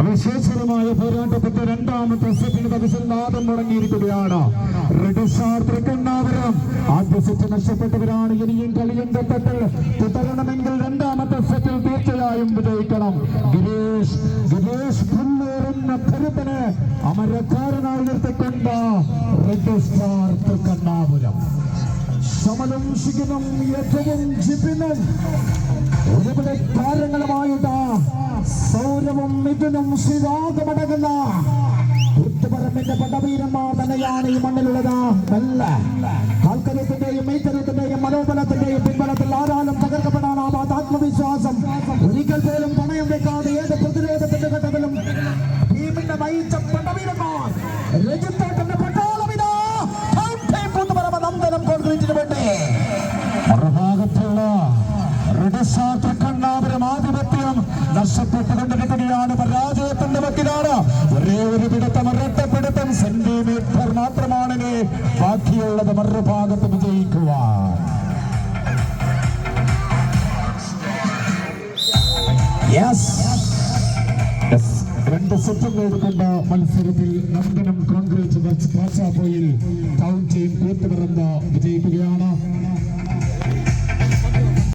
അവിശേഷമായ പോരാട്ടത്തിന്റെ രണ്ടാമത്തെ സെറ്റിന് പരിശീലനാദം മുടങ്ങിയിരിക്കുകയാണ്. തൃക്കണ്ണാപുരം ആദ്യ സെറ്റ് നഷ്ടപ്പെട്ടവരാണ്. ഇനിയും കളിയുടെ തട്ടിൽ തുടരണമെങ്കിൽ രണ്ടാമത്തെ സെറ്റിൽ തീർച്ചയായും വിജയിക്കണം. ഗിരീഷ് പുല്ലൂരെന്ന കരുത്തന് അമരക്കാരനായി ഉയർത്തിക്കൊണ്ട് റെഡ് സ്റ്റാർ തൃക്കണ്ണാപുരം. ശമലും ശിഖനും യഥവും ജിബിനും ഒരുപാട് താരങ്ങളുമായിട്ട് സൗരവും മിഥുനും ശിവാഗമടങ്ങുന്ന കുത്തുപറമ്പിന്റെ പടവീരന്മാർ തന്നെയാണ് ഈ മണ്ണിലുള്ളത്. നല്ല കാൽക്കര്യത്തിന്റെയും മെയ്ക്കര്യത്തിന്റെയും മനോബലത്തിന്റെയും പിൻബലത്തിൽ ആരാലും തകർക്കപ്പെടാനാവാത്ത ആത്മവിശ്വാസം, ഒരിക്കൽ പോലും പണയം വെക്കാതെ ഏത് പ്രതിരോധത്തിന്റെ ഘട്ടത്തിലും ടീമിന്റെ നയിച്ച പടവീരന്മാർ രജിത്തേട്ടന്റെ പട്ടാളമിതാ കൂത്തുപറമ്പ് നന്ദനം കോൺക്രീറ്റിന് വേണ്ടി മറുഭാഗത്തുള്ള തൃക്കണ്ണാപുരം ആധിപത്യം നഷ്ടപ്പെട്ടുകൊണ്ടിരിക്കുകയാണ്. പരാജയത്തിന്റെ വക്കിലാണ്. ഒരേ ഒരു പിടുത്തം, ഒരൊറ്റപ്പിടുത്തം, സെന്റിമീറ്റർ മാത്രമാണ് ബാക്കിയുള്ളത് മറുഭാഗത്ത് വിജയിക്കുവാൻ. രണ്ട് സെറ്റും നേടിക്കൊണ്ട് മത്സരത്തിൽ നന്ദനം കോൺക്രീറ്റ് പാച്ചാപ്പോയിൽ ടൗൺ ടീം കൂത്തുപറമ്പ് വിജയിക്കുകയാണ്.